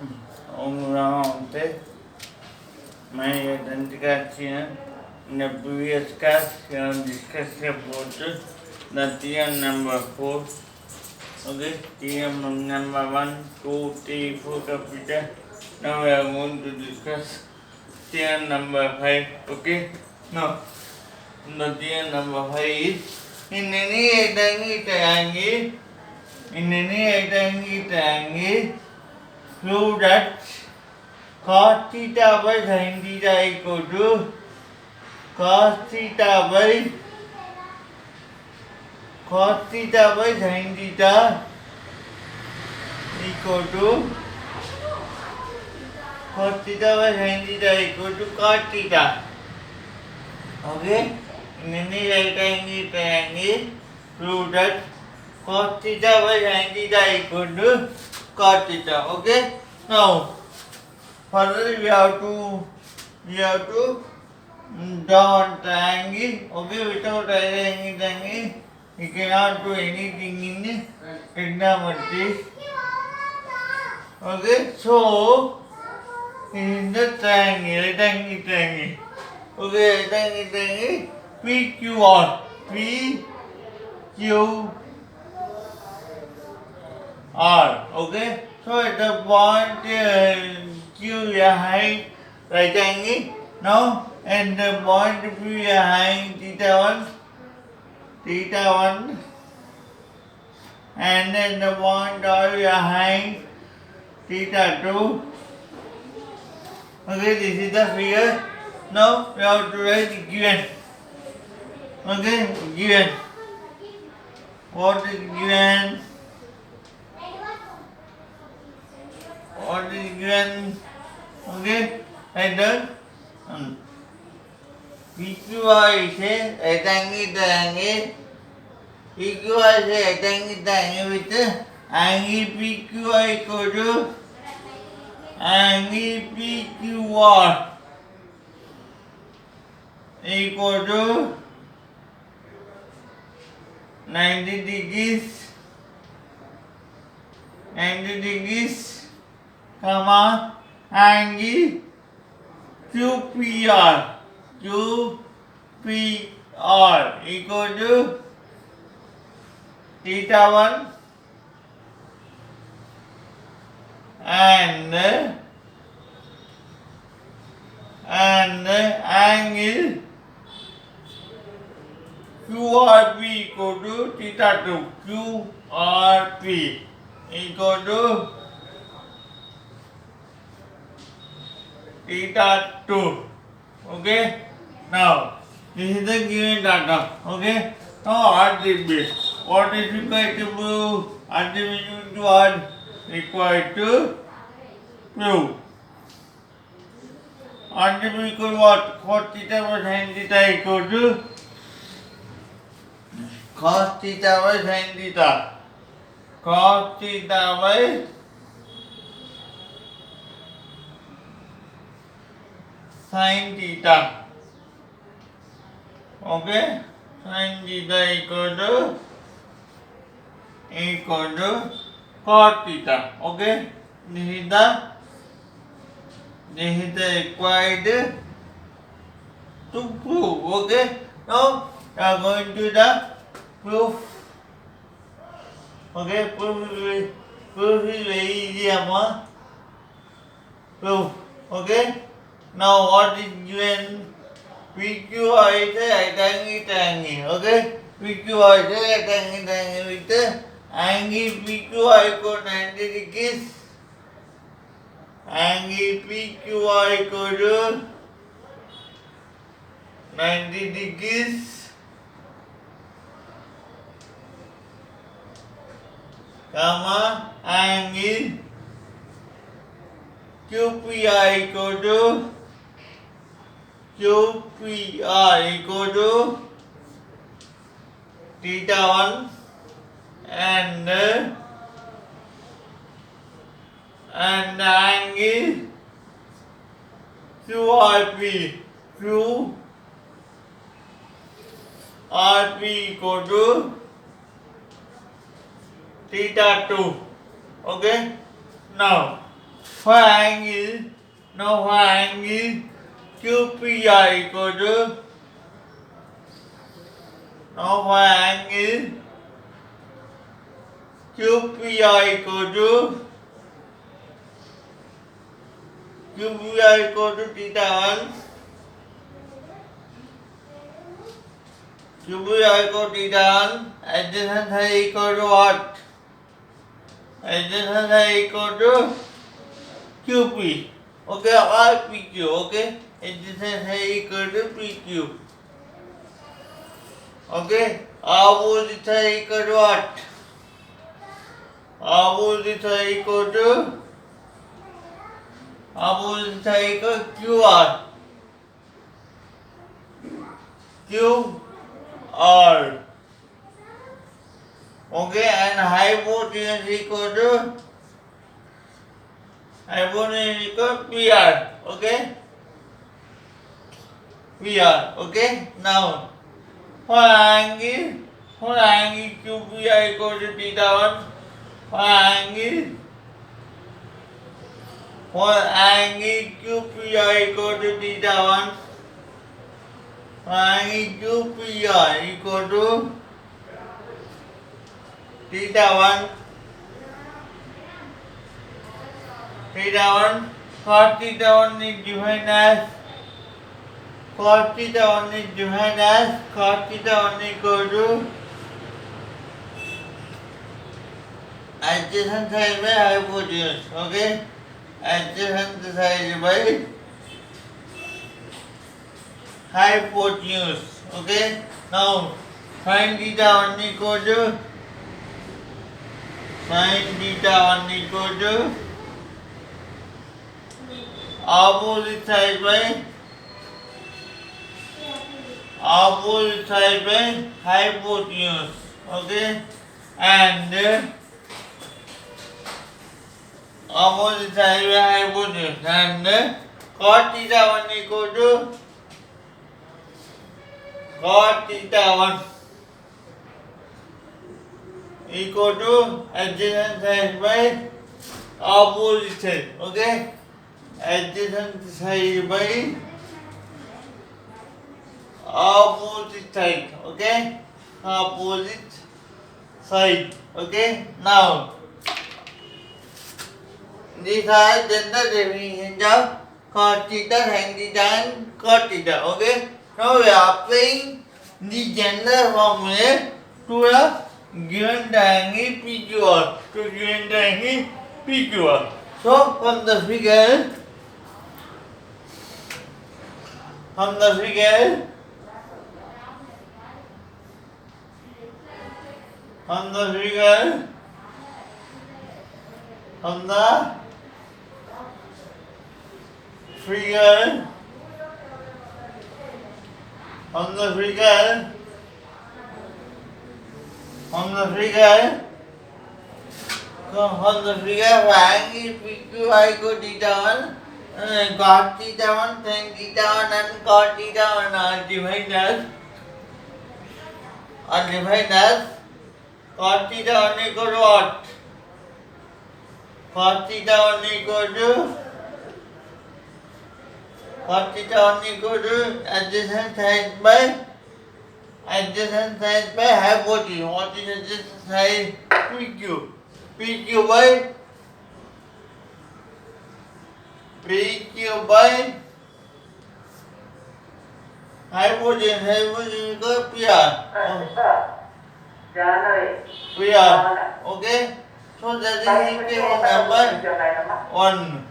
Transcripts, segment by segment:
Namaste. My identity here. In the previous class, we have discussed about the theorem number 4. Okay, theorem number 1, 2, 3, 4 capital. Now we are going to discuss theorem number 5. Okay, now the theorem number 5 is in any rectangular triangle, prove that cos theta by sin theta equal to cos theta by sin theta equal to cos theta by sin theta equal to cos theta. Okay, in any rectangular triangle, prove that cos theta by sin theta equal to cos theta. Okay, now further we have to draw a triangle. Okay, without triangle we cannot do anything in trigonometry. Okay, so in the rectangle triangle. Okay, rectangle triangle PQR. Okay, so at the point Q we are having rectangle. Now at the point P we are having theta 1, and at the point R we are having theta 2. Okay, this is the figure. Now we have to write given. Okay, given. What is given? What is given? Okay, like that. PQR is a rectangle triangle. PQR is a rectangle triangle with angle PQR equal to angle PQR equal to 90 degrees, comma, angle QPR equal to theta 1 and angle QRP equal to theta 2. QRP equal to theta 2. Okay, now this is the given data. Okay, now attribute. What is required to prove? Attribute to what? Required to prove. Attribute equal what? Cos theta by sin theta equal to cos theta by sin theta. Cos theta by sin theta. Okay, sin theta equal to cos theta. Okay, this is the required to prove. Okay, now we are going to the proof. Okay, proof is very easy. Proof. Okay, now what is given? PQR is a rectangle triangle. Okay, PQR is a rectangle triangle with angle PQR equal to 90 degrees. Angle PQR equal to 90 degrees, comma, angle QPR equal to theta 1 and angle QRP equal to theta 2. Okay, now for angle, now for angle QPR equal to, now for angle QPR equal to, QPR equal to theta 1, QPR equal to theta 1, adjacent side equal to what? Adjacent side equal to QP, okay, or PQ, okay, adjacent side equal to PQ, okay, opposite side equal to what? Opposite side equal to, opposite side equal to QR, QR, okay, and hypotenuse equal to, hypotenuse equal to PR, okay, PR, okay, now, for angle QPR equal to theta 1, for angle QPR equal to theta 1, for angle QPR equal to theta 1, cos theta 1 is defined as, cos theta 1 is defined as, cos theta 1 equal to adjacent side by hypotenuse, okay, adjacent side by hypotenuse, okay, now sin theta 1 equal to, sin theta 1 equal to opposite side by hypotenuse, okay, and opposite side by hypotenuse, and cos theta 1 equal to cos theta 1 equal to adjacent side by opposite side, okay, adjacent side by opposite side, okay, opposite side, okay, now these are general definitions of cos theta, sin theta and cos theta, okay, now we are applying the general formula to a given triangle PQR, to given triangle PQR. So from the figure, from the figure from the figure from the figure from the figure from the figure from the figure angle PQI equal to theta 1, cos theta 1, sin theta 1 and cos theta 1 are defined as cos theta 1 equal to what? Cos theta 1 equal to cos theta 1 equal to adjacent side by hypotenuse. What is adjacent side? PQ. PQ by hypotenuse. Hypotenuse equal PR. PR. Okay. So that is equation number 1.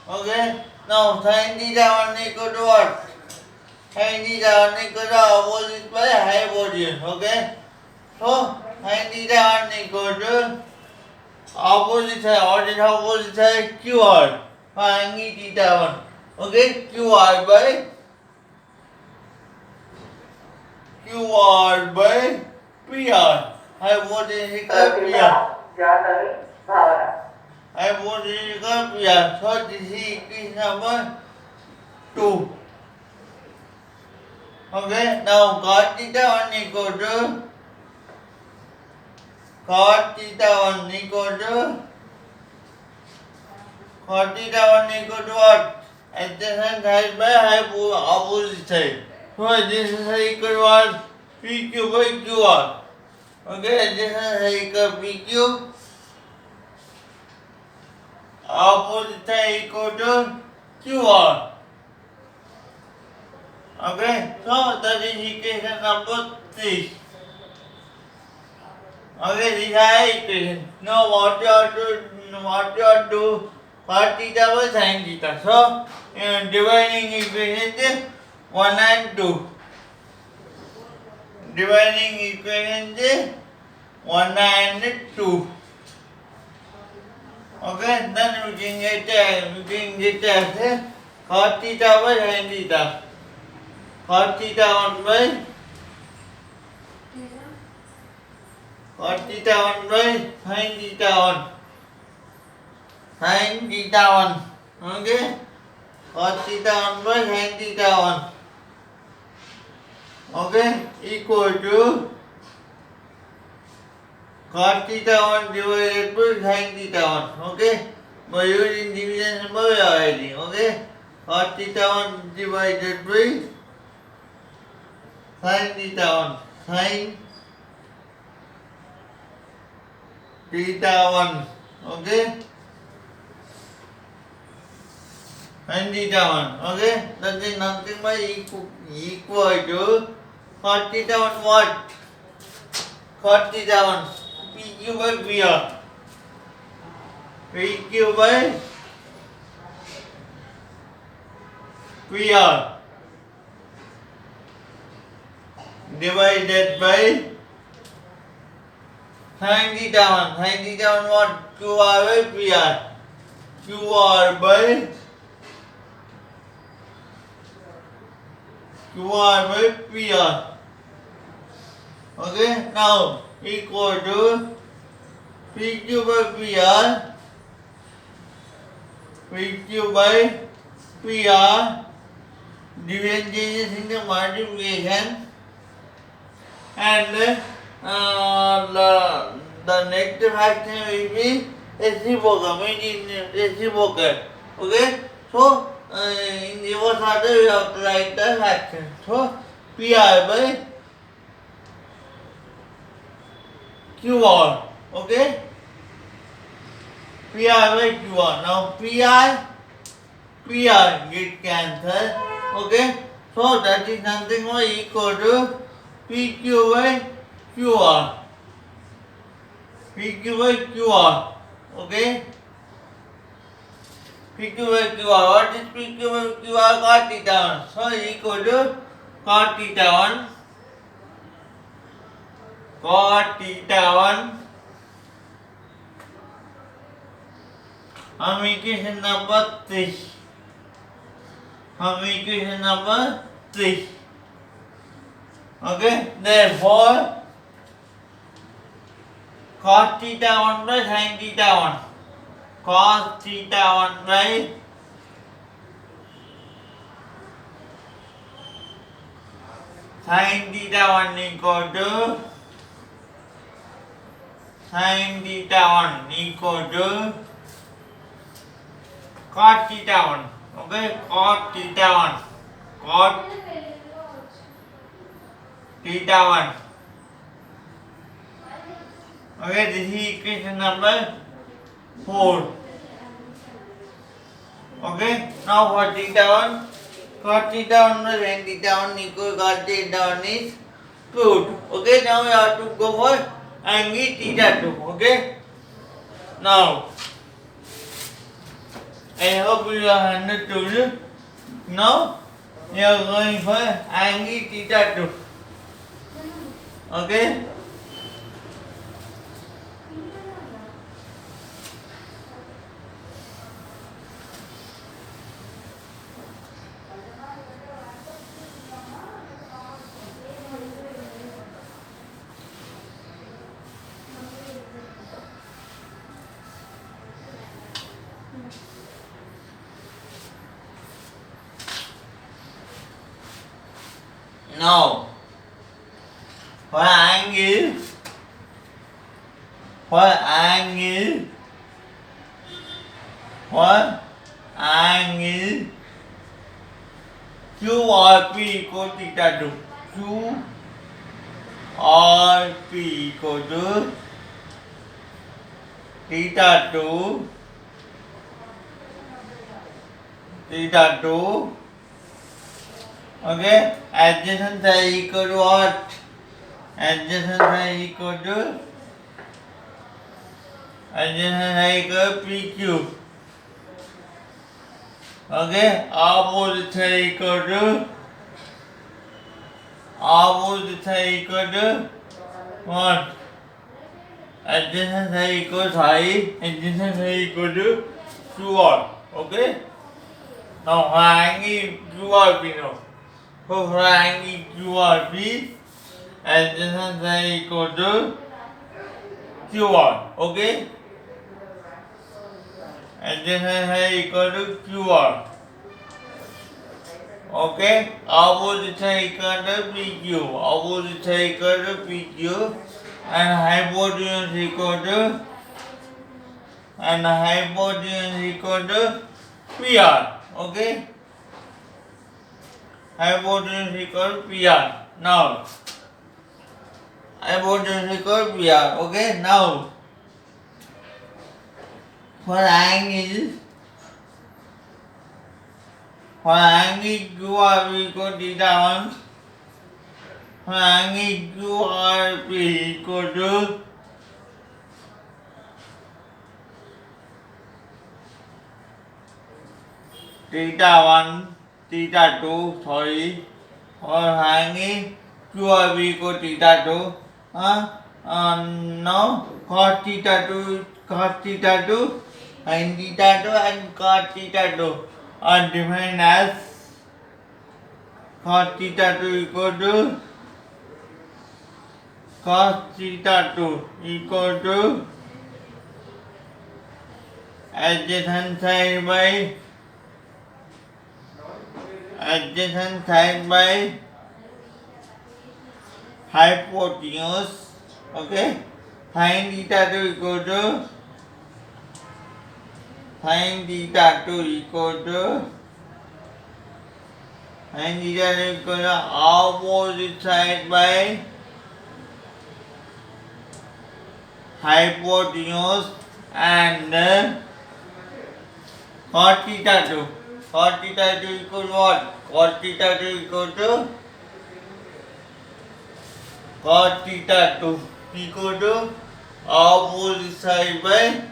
Okay. Now sin theta 1 equal to what? Sin theta 1 equal to opposite by hypotenuse. Okay. So sin theta 1 equal to opposite side. What is opposite side? QR. For angle theta 1. Okay. QR by PR. Hypotenuse equal PR. Hypotenuse equal PR. So this is equation number 2. Okay. Now cos theta 1 equal to cos theta 1 equal to cos theta 1 equal to what? Adjacent side by opposite side. So adjacent side equal to what? PQ by QR. Okay, adjacent side equal to PQ. Opposite side equal to QR. Okay, so that is equation number 3. Okay, these are equations. Now what you have to do, cos theta by sin theta. So dividing equations is 1 and 2. Dividing equations is 1 and 2. Okay, then we can get as cos theta by sin theta. Cos theta 1 by cos theta 1 by sin theta 1. Sin theta 1. Okay? Cos theta 1 by sin theta 1. Okay? Equal to cos theta 1 divided by sin theta 1. Okay? By using division number we are writing. Okay? Cos theta 1 divided by sin theta 1. Sin theta 1. Okay? Sin theta 1. Okay? That is nothing but equal to cos theta 1 what? Cos theta 1. PQ by PR. PQ by PR. Divided by sin theta 1. Sin theta 1 what? QR by PR. QR by PR. Okay, now equal to PQ by PR. PQ by PR. Division changes into multiplication. And the next fraction will be reciprocal, meaning reciprocal. Okay, so in reverse order we have to write the fraction. So PR by QR. Okay, PR by QR. Now PR get cancelled. Okay, so that is nothing more equal to PQ by QR. PQ by QR. Okay? PQ by QR. What is PQ by QR? Cos theta 1. So equal to cos theta 1. Cos theta 1. Equation number 3. Equation number 3. Okay, therefore cos theta 1 by sin theta 1. Cos theta 1 by sin theta 1 equal to sin theta 1 equal to cos theta 1. Okay, cos theta 1. Cos theta 1. Okay, this is equation number 4. Okay, now for theta 1, cos theta 1 by sin theta 1 equal cos theta 1 is proved. Okay, now we have to go for angle theta 2. Okay, now I hope you have understood. Now we are going for angle theta 2. Okay. Now, for angle for angle Q or P equal theta 2. Q or P equal to theta 2, theta 2. Okay, adjacent side equal to what? Adjacent side equal to PQ. Okay, opposite side equal to what? Adjacent side equal to adjacent side equal to QR. Okay. Now angle QRP now. For angle QRP, adjacent side equal to QR. Okay. Adjacent side equal to QR. Okay. Opposite side equal to PQ. Opposite side equal to PQ. And hypotenuse equal to PR. Okay. Hypotenuse equal to PR. Now, hypotenuse equal to PR. Okay. Now, for angle QRP equal to theta 1. For angle QRP equal to theta 1, theta 2, sorry. For angle QRP equal to theta 2. Now cos theta 2, sin theta 2 and cos theta 2 are defined as cos theta 2 equal to adjacent side by hypotenuse. Okay. Sin theta 2 equal to opposite side by hypotenuse and cos theta 2. Cos theta 2 equal to what? Cos theta 2 equal to opposite side by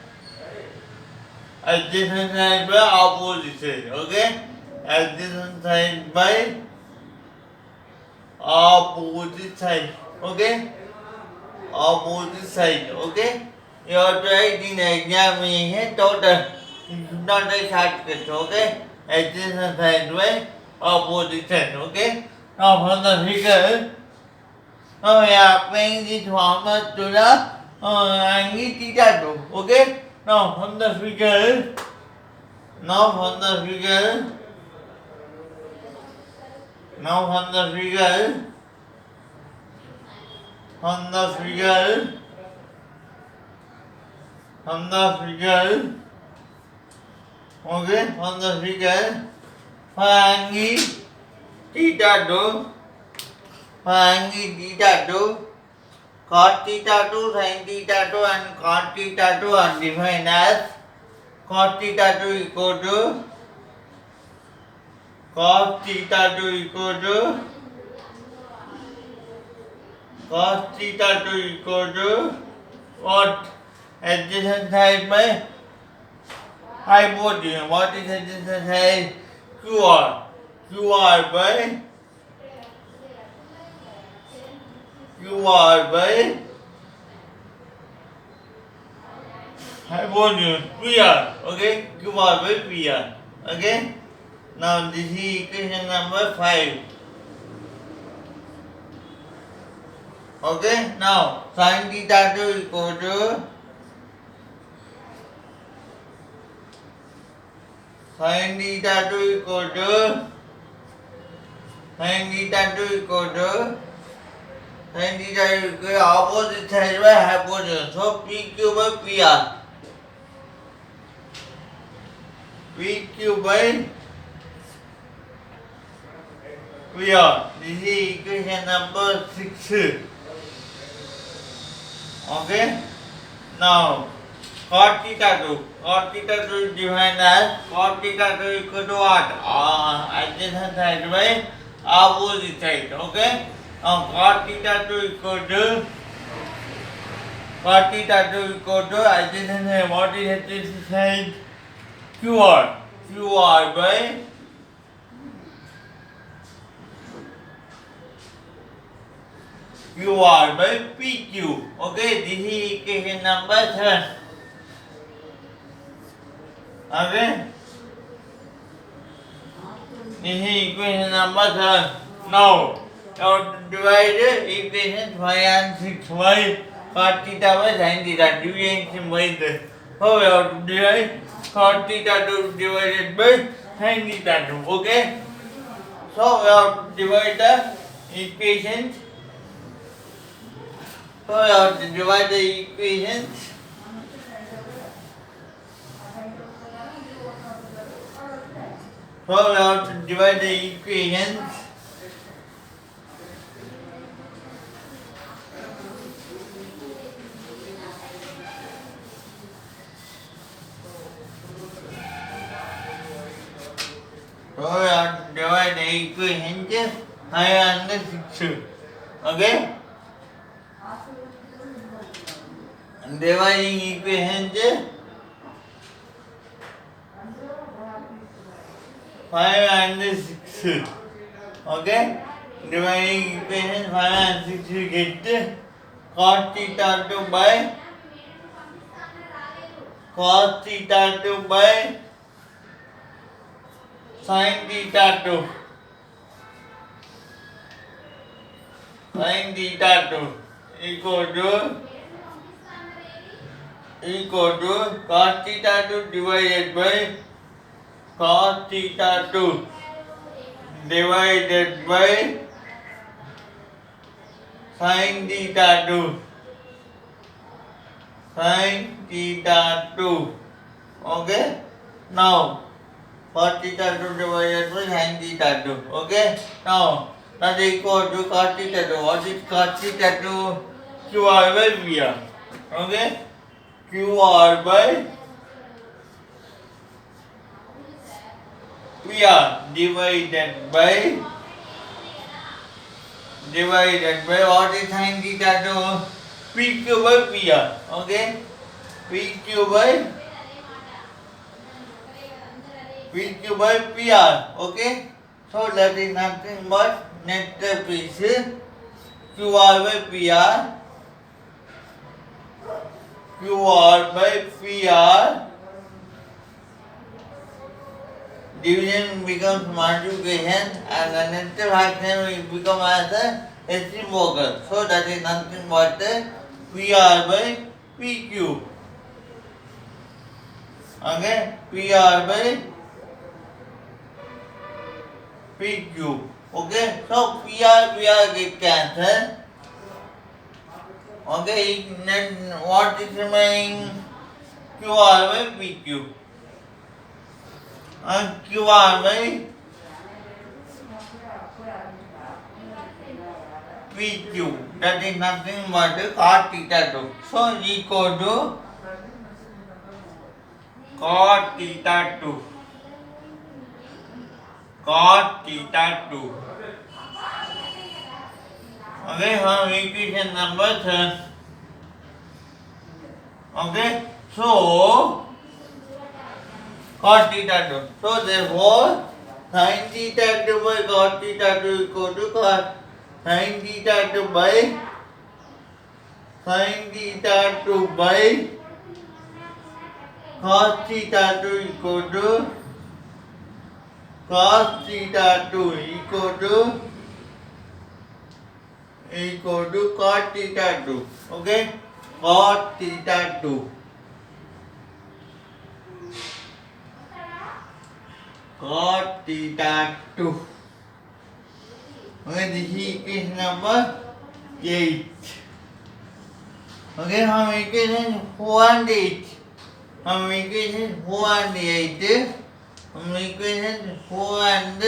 adjacent side by opposite side. Okay? Adjacent side by opposite side. Okay? Opposite side. Okay? You have to write in the examination total. You should not write shortcuts. Okay? Adjacent side by opposite side. Okay? Now from the figure, now we are applying this formula to the angle theta 2. Okay? Now from the figure, for angle theta 2, cos theta 2, sin theta 2 and cos theta 2 are defined as cos theta 2 equal to what? Adjacent side by hypotenuse. What is adjacent side? QR by hypotenuse PR. Okay, QR by PR. Okay. Now this is equation number 5. Okay. Now sin theta 2 equal to opposite side by hypotenuse. So PQ by PR. PQ by VR. This is equation number 6. Okay. Now cot theta 2. Cot theta 2 is defined as cot theta 2 equal to what? Adjacent side by opposite side. Okay. Now cot theta 2 equal to adjacent side. What is adjacent side? QR. QR by PQ. Okay, this is equation number 7. Okay, this is equation number 7. Now divide equation 5 and 6 by cot theta by sin theta. Division by this. So we have to divide cot theta 2 divided by sin theta 2. Okay, so we have to divide the equations. So we have to divide the equations. So we have to divide the equations. So we have to divide the equations 5 and 6. Okay? Dividing equations 5 and 6. Okay? Dividing equations 5 and 6, we get cos theta 2 by sin theta 2. Sin theta 2 equal to cos theta 2 divided by cos theta 2 divided by sin theta 2. Sin theta 2. Okay? Now cos theta 2 divided by sin theta 2. Okay? Now that is equal to cos theta 2. What is cos theta 2? QR by VR. Okay? QR by VR divided by what is sin theta 2? PQ by VR. Okay? PQ by PR. Okay? So that is nothing but net surface QR by PR. QR by PR. Division becomes multiplication and the net fraction will become as a reciprocal. So that is nothing but PR by PQ. Okay? PR by PQ. Okay? So PR get cancelled. Okay? Then what is remaining? QR by PQ. And QR by PQ. That is nothing but cot theta 2. So equal to cot theta 2. Cot theta 2. Okay, from equation number 7. Okay, so cot theta 2. So therefore sin theta 2 by cot theta 2 equal to sin theta 2 by cos theta 2 equal to cos theta 2 equal to cot theta 2. Okay? Cot theta 2. Cot theta 2. Okay, this is equation number 8. Okay, हम equation 4 and 8. हम equation 4 and 8 equation 4 and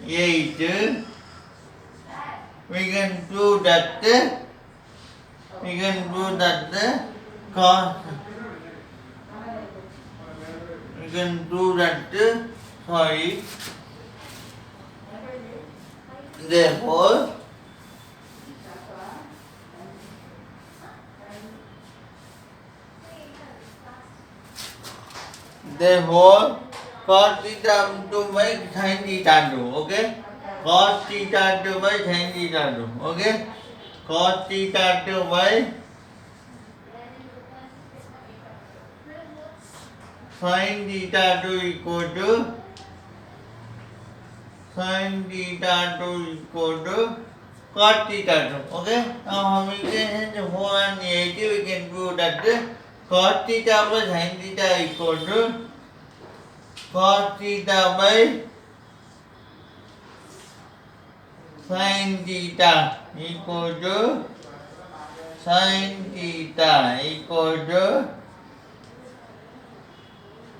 8. We can prove that cos. We can prove that therefore cos theta to by sin theta 2. Okay, cos theta to by sin theta 2. Okay, cos theta to by sin theta 2 equal to cos theta 2. Okay, now we can 4 and 8 we can prove that cos theta by sin theta equal to cos theta by sin theta equal to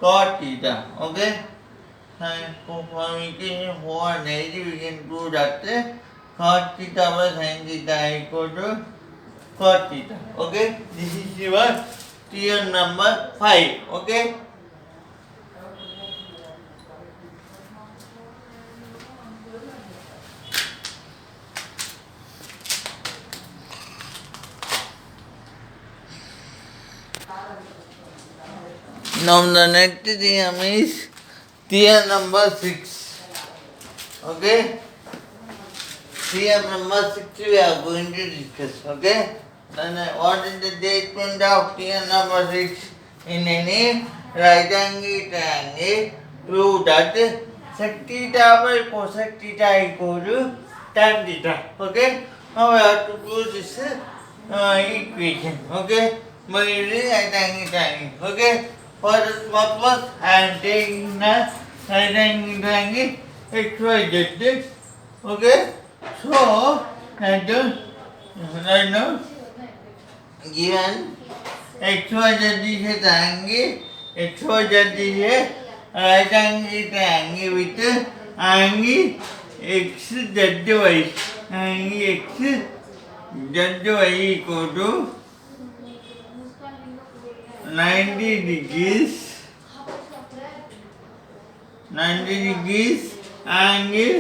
cos theta. Okay, from equation 4 and 8 we can prove that cos theta by sin theta equal to cos theta. Okay, this is your theorem number 5. Okay. Now the next theorem is theorem number 6. Okay, theorem number 6 we are going to discuss. Okay, then what is the statement of theorem number 6? In any right angle triangle, prove that sec theta by cosec theta equal to tan theta. Okay, now we have to prove this equation. Okay, by using right angle triangle. Okay, for this purpose I am taking the right angle triangle XYZ. Okay, so right now given XYZ is a triangle, XYZ is a right angle triangle with angle XZY. Angle XZY equal to 90 degrees angle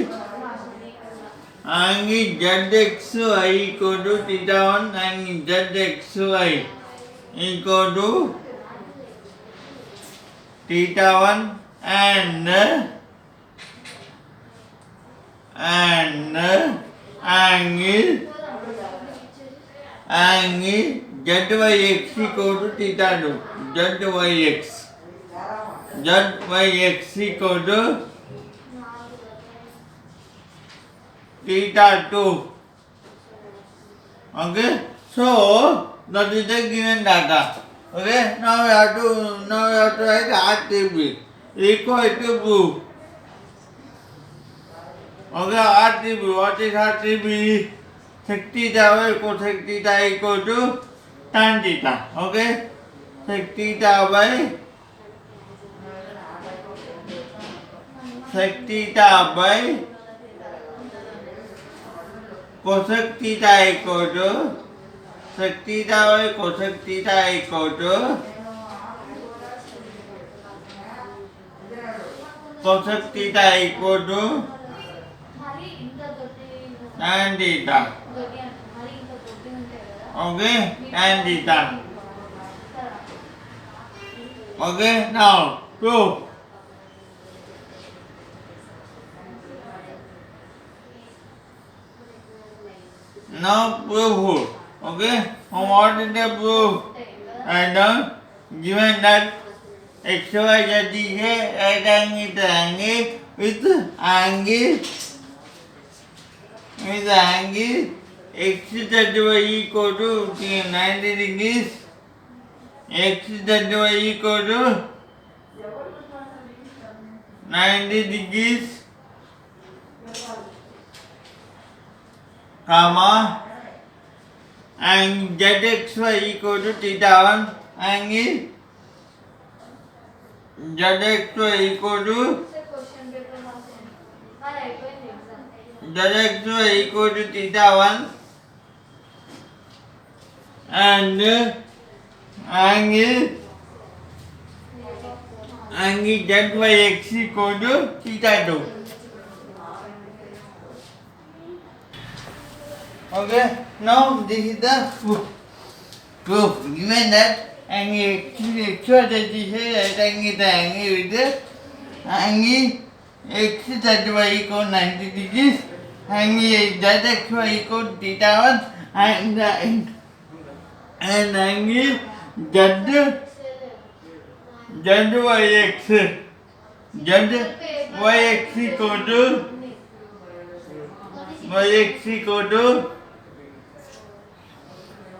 ZXY equal to theta 1 angle ZXY equal to theta 1 and angle ZYX equal to theta 2. ZYX equal to theta 2. Okay, so that is the given data. Okay, now we have to write RTB equal to proof. Okay, RTB, what is RTB? Sec theta by cosec theta equal to tan theta. Okay, sec theta by cosec theta equal to sec theta by cosec theta equal to cosec theta equal to tan theta. Okay, tan theta. Okay, now proof. Now proof. Okay, what is the proof? And given that XYZ is a right angle triangle with angle XZY equal to 90 degrees, XZY equal to 90 degrees, comma, and ZXY equal to theta 1 angle ZX equal to ZX equal to theta 1 and angle ZYX equal to theta 2. Okay, now this is the proof. Given that angle actual that is right angle the angle with the angle x ZY equal 90 degrees, angle ZXY equal theta 1 and angle ZYX equal to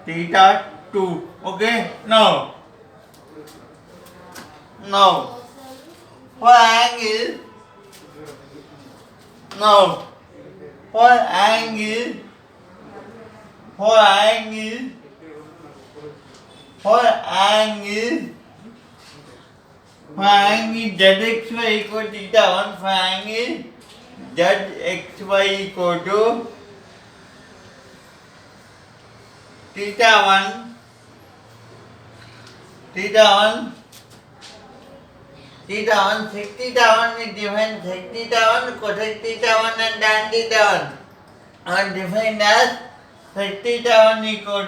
theta 2. Okay, now for angle ZXY equal to theta 1, for angle ZXY equal to theta 1 sec theta 1 is defined sec theta 1 cosec theta 1 and tan theta 1 are defined as sec theta 1 equal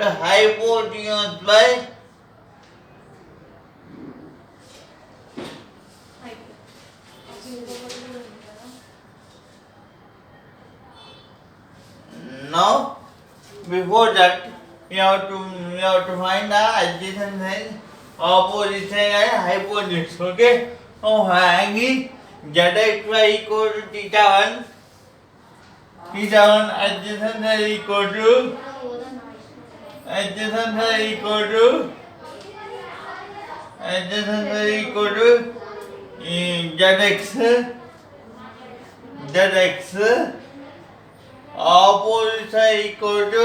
to hypotenuse by now before that we have to find the adjacent side, opposite side and hypotenuse. Okay, now angle ZXY equal to theta 1 adjacent side equal to ZX opposite side equal to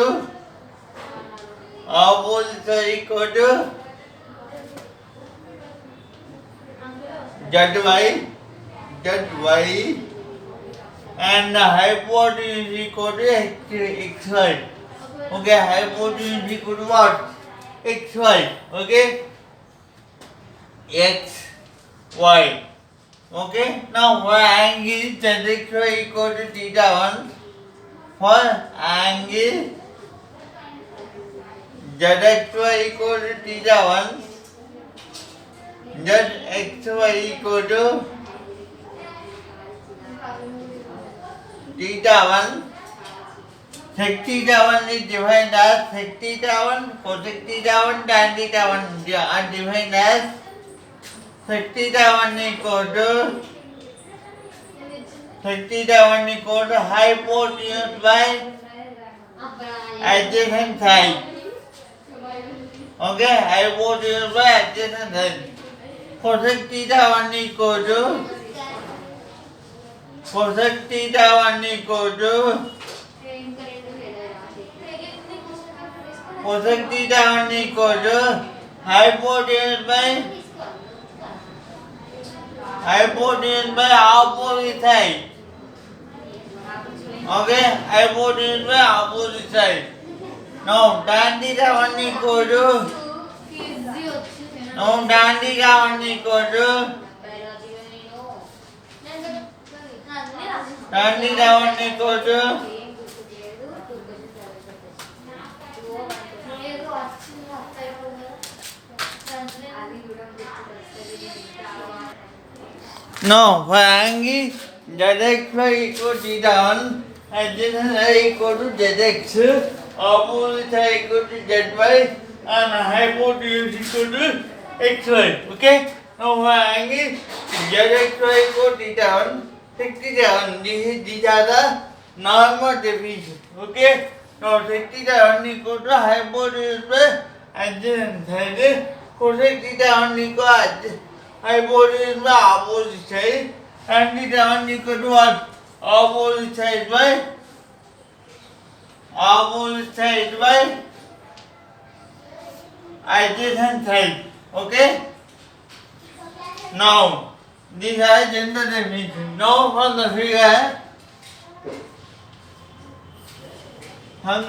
ZY and the hypotenuse equal to XY. Okay, hypotenuse equal to what? XY. Okay, XY. Okay, now for angle ZXY equal to theta 1, for angle ZXY equal to theta 1, ZXY equal to theta 1, sec theta 1 is defined as sec theta 1, cosec theta 1, tan theta 1 are defined as sec theta 1 equal to hypotenuse by adjacent side. Okay, hypotenuse by adjacent side. Cosec theta 1 equal to hypotenuse by opposite side. Okay, hypotenuse by opposite side. Now tan theta 1 equal to no, for angle ZXY equal to theta 1, adjacent side equal to ZX, opposite side equal to ZY, and hypotenuse equal to XY. Okay, now for angle ZXY equal to theta 1, sec theta 1. These are the normal definition. Okay, now sec theta 1 equal to hypotenuse by adjacent side, cosec theta 1 equal to hypotenuse by opposite side, and theta 1 equal to what? Opposite side by opposite side by adjacent side. Okay? Now, these are general definition. Now from the figure, okay? From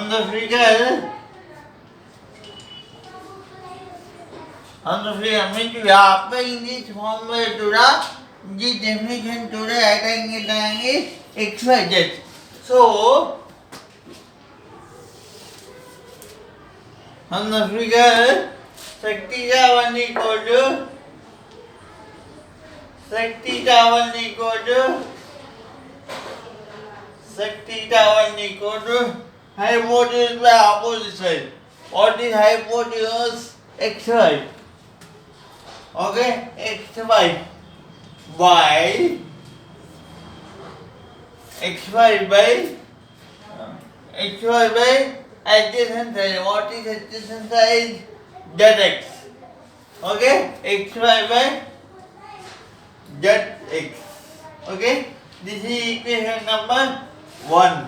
the figure means we are applying this formula to the definition to the right angle triangle XYZ. So, on the figure, sec theta 1 equal to hypotenuse by opposite side. What is hypotenuse? XY. Okay, XY by adjacent side. What is adjacent side? ZX. Okay, XY by ZX. Okay, this is equation number 1.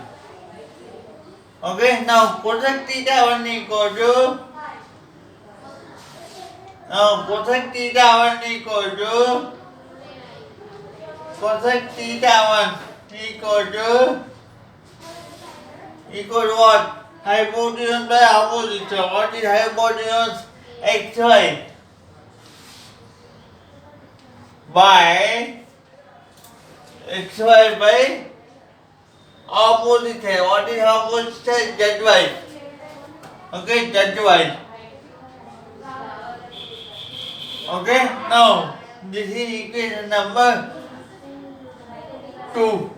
Okay, now cosec theta 1 equal to cosec theta 1 equal to what? Hypotenuse by opposite. So what is hypotenuse? XY by opposite side. What is opposite side? ZY. Okay, ZY. Okay, now this is equation number 2.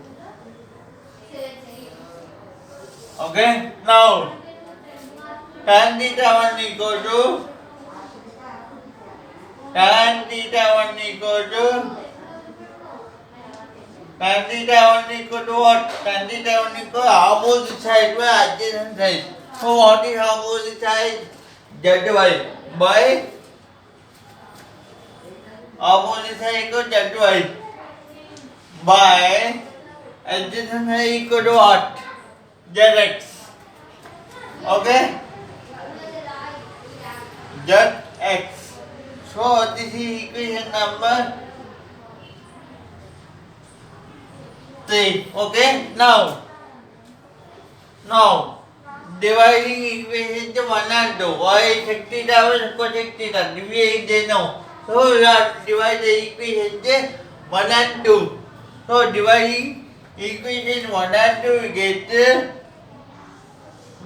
Okay, now tan theta 1 equal to what? Tan theta 1 equal opposite side by adjacent side. So what is opposite side? ZY by opposite side equal ZY by adjacent side equal to what? ZX. Okay? ZX. So this is equation number 3. Okay? Now dividing equation to 1 and 2. Why sec theta was cosec theta? They know. So we are dividing the equation to 1 and 2. So dividing equation 1 and 2 we get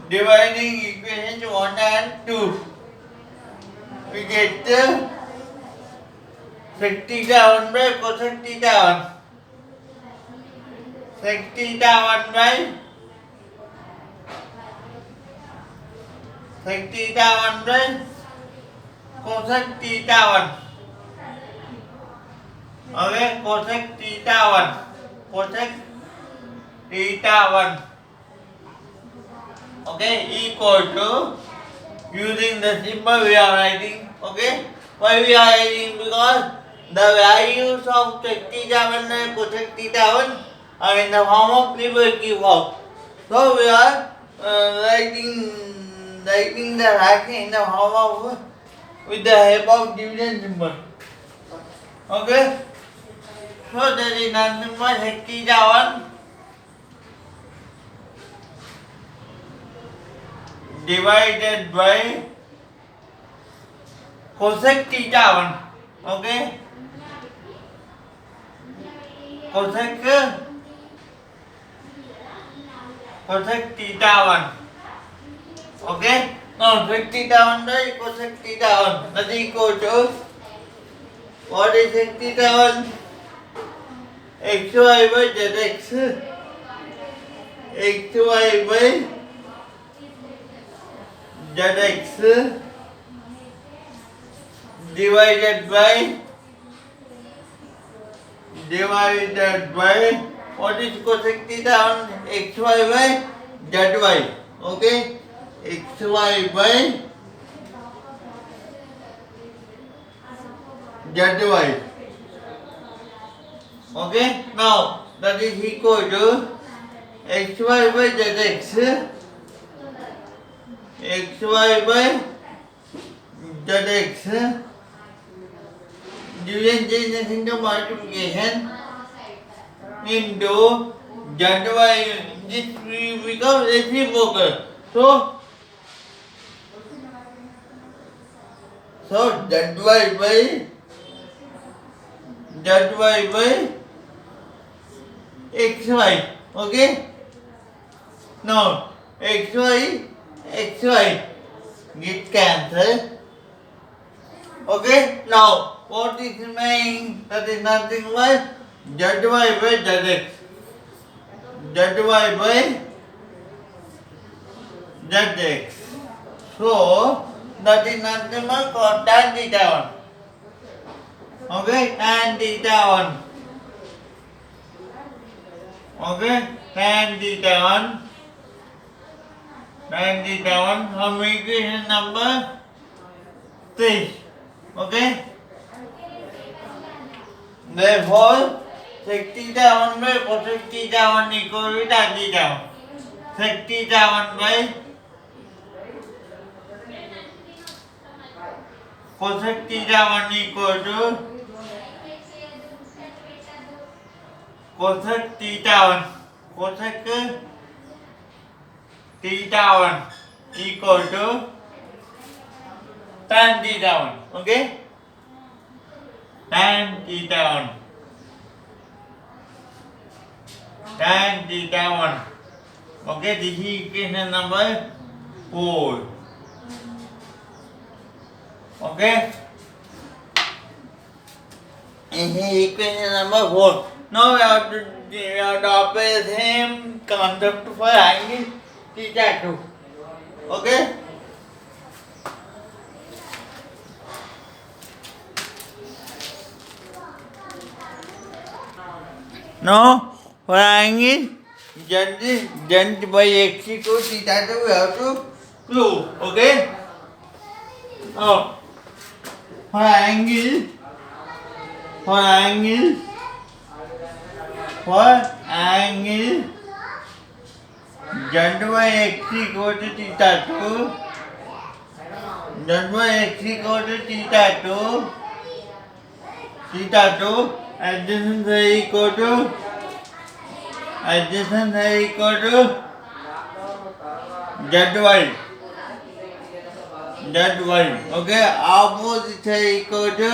dividing equation 1 and 2 we get sec theta 1 by cosec theta 1. Sec theta 1 by cosec theta 1. Okay, cosec theta 1. Okay, equal to, using the symbol we are writing. Okay, why we are writing? Because the values of sec theta 1 and cosec theta 1 are in the form of Lebesgue form. So we are writing the fraction in the form of with the help of division symbol. Okay, so that is nothing but sec theta 1 divided by cosec theta 1. Okay, cosec theta 1. Okay, now sec theta 1 by cosec theta 1 that is equal to, what is sec theta 1? XY by ZX. XY by ZX divided by what is cosec theta 1? XY by ZY. Okay, XY by ZY. Okay, now that is equal to xy by zx, xy by zx, division changes into multiplication into zy, this will become reciprocal. So zy by xy, okay? Now xy get cancelled. Okay, now what is remaining? That is nothing but zy by zx. Zy by zx. So that is nothing but cos tan theta 1. Okay, tan theta 1. Okay, tan theta 1. Tan theta 1 from equation number 3. Okay. Therefore, sec theta 1 by cosec theta 1 equal to tan theta 1. Sec theta 1 by cosec theta 1 equal to cosec theta 1. Cosec theta 1 equal to tan theta 1. Okay. Tan theta 1. Tan theta 1. Okay, this is equation number 4. Okay. This is equation number 4. Now we have to apply the same concept for angle theta 2. Okay. Now for angle z by x equal to theta 2 we have to prove. Okay. Now for angle z by x equal to theta 2, z by x equal to theta 2, adjacent is equal to zy. Okay, opposite is equal to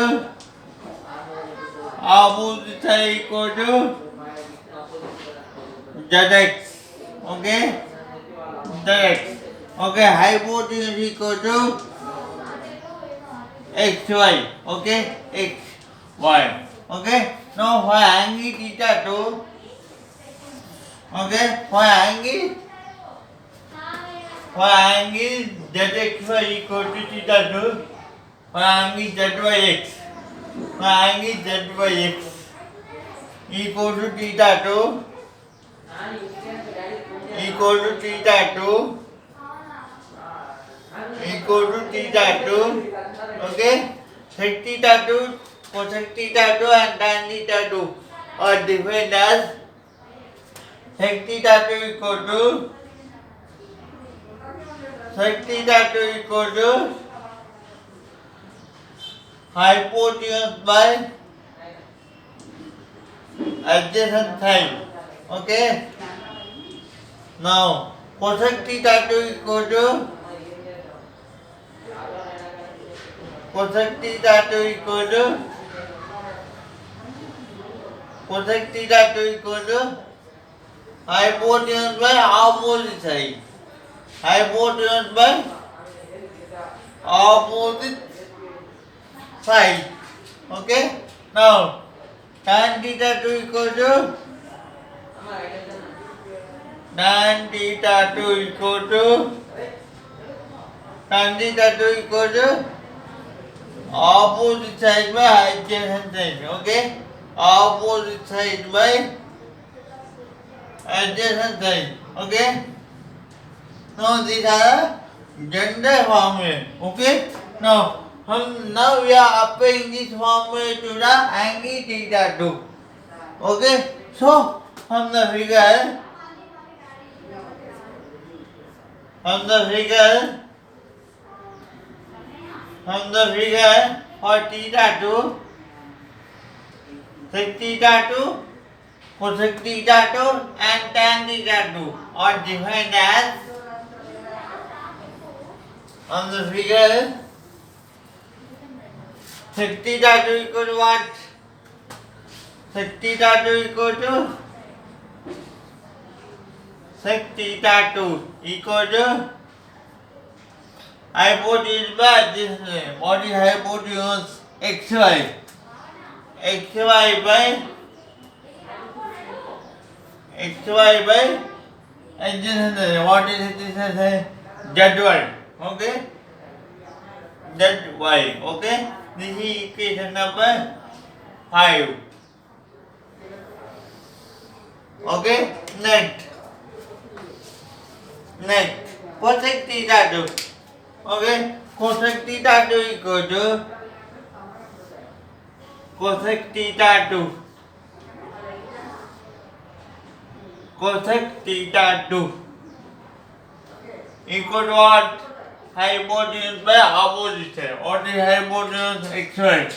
zx. Okay, zx. Okay, hypotenuse is equal to xy. Okay, xy. Okay, now for angle theta 2. Okay, for angle zxy equal to theta 2. For angle zyx. For angle zyx equal to theta 2. Okay, sec theta 2, cosec theta 2 and tan theta 2 are defined as sec theta 2 equal to hypotenuse by adjacent side. Okay. Now cosec theta 2 equal to hypotenuse by opposite side. Okay. Now tan theta 2 equal to opposite side by adjacent side. Okay, opposite side by adjacent side. Okay. Now these are general formula. Okay. Now we are applying this formula to the angle theta 2. Okay, so from the figure, from the figure, for theta 2, sec theta 2, cosec theta 2 and tan theta 2 are defined as, on the figure, sec theta 2 equal to what? Sec theta 2 equal to sec theta 2 equal to hypotenuse by this body hypotenuse xy. xy by adjacent, what is it? zy. Okay, zy. Okay, this is equation number 5. Okay, next cosec theta 2. Okay, cosec theta 2 equal to cosec theta 2. Cosec theta 2 equal to what? Hypotenuse by opposite. What is hypotenuse? xy.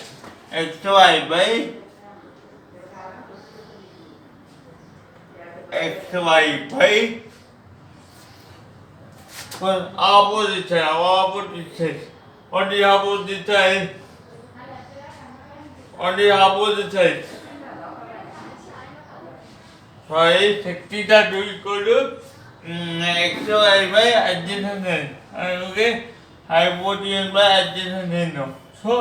xy by opposite side. What is opposite side? What is opposite side? Sorry, sec theta 2 equal to xy by adjacent side. Okay, hypotenuse by adjacent side now. So,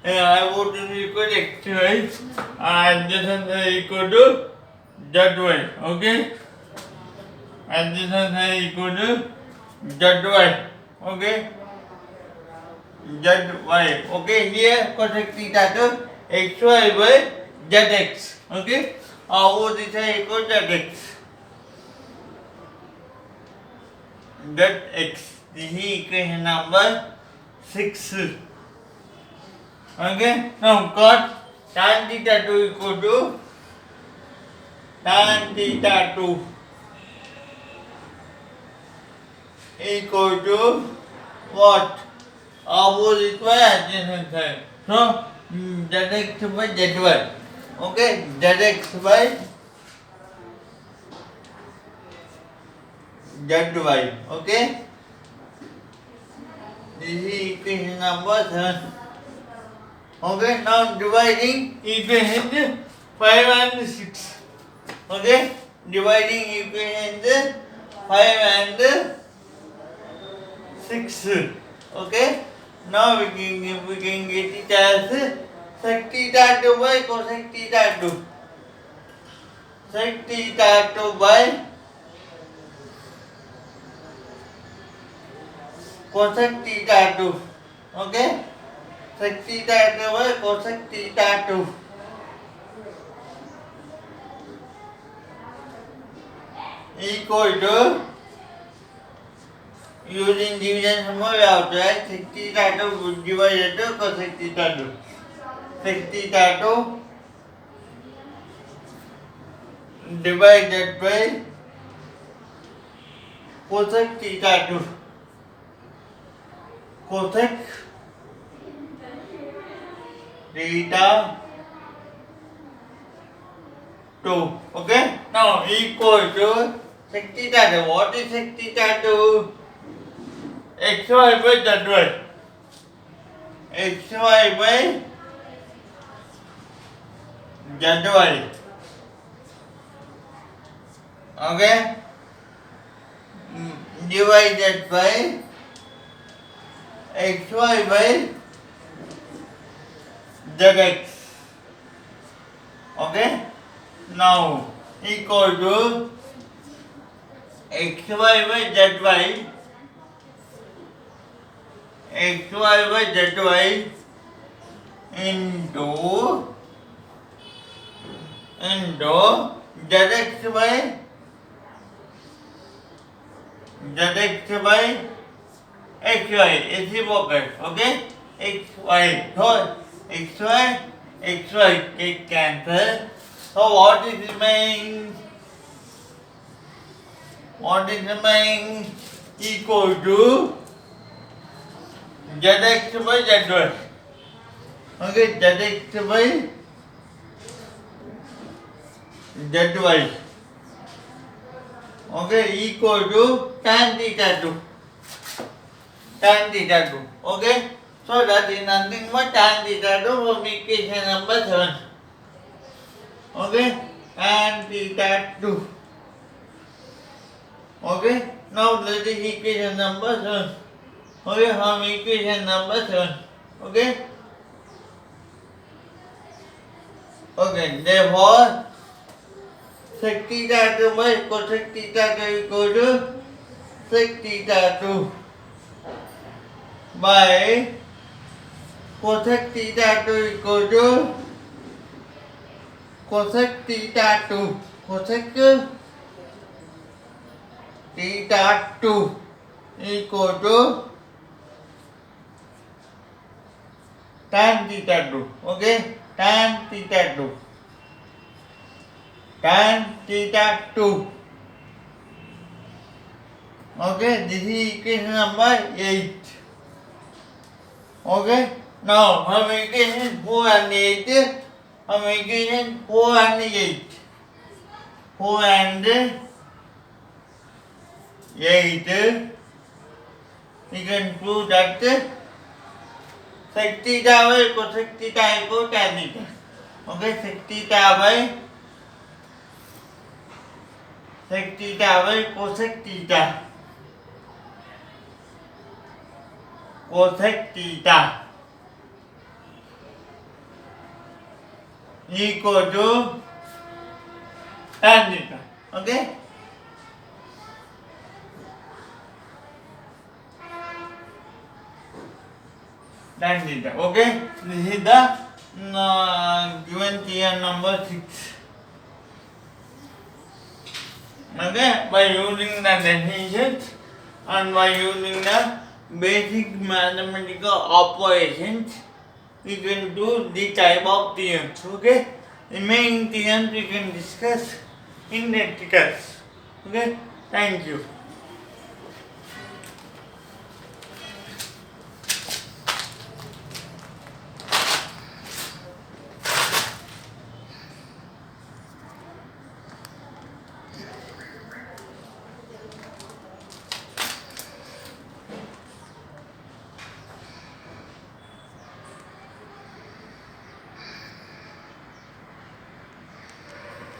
hypotenuse equal to xy, adjacent side equal to zy. Okay, adjacent side equal to zy. Okay, zy. Okay, here cosec theta 2 xy by zx. Okay, opposite side equal to zx. Zx. This is equation number 6. Okay, now got tan theta 2 equal to tan theta 2 equal to what? Opposite by adjacent side. So, zx by zy. Okay, zx by zy. Okay, this is equation number 7. Okay, now dividing equations 5 and 6. Okay, dividing equations 5 and 6. Okay, now we can get it as sec theta 2 by cosec theta 2. Sec theta 2 by cosec theta 2. Okay, sec theta 2 by cosec theta 2 equal to, using division formula we have to write sec theta 2 divided to cosec theta 2. Sec theta 2 divided by cosec theta 2. Cosec theta 2. Okay, now equal to sec theta 2. What is sec theta 2? xy by zy. xy by zy. Okay, divided by xy by zx. Okay, now equal to xy by zy, xy by zy into zx by xy is reciprocal. Okay, xy. So xy get cancelled. So what is remaining? What is remaining equal to zx by zy. Okay, zx by zy. Okay, equal to tan theta 2. Tan theta 2. Okay, so that is nothing but tan theta 2 from equation number 7. Okay, tan theta 2. Okay, now that is equation number 7. Okay, from equation number 7. Okay. Okay, therefore sec theta 2 by cosec theta 2 equal to sec theta 2 by cosec theta 2 equal to cosec theta 2. Cosec theta 2 equal to tan theta 2. Okay, tan theta 2. Tan theta 2. Okay, this is equation number 8. Okay, now from equation 4 and 8, from equation 4 and 8, 4 and 8, we can prove that sec theta by cosec theta equal tan theta. Okay, sec theta by cosec theta. Cosec theta equal to tan theta. Okay. Tan theta. Okay. This is the given theorem number 6. Okay. By using the definitions and by using the basic mathematical operations, we can do this type of theorems. Okay. Remaining theorems we can discuss in the class. Okay. Thank you.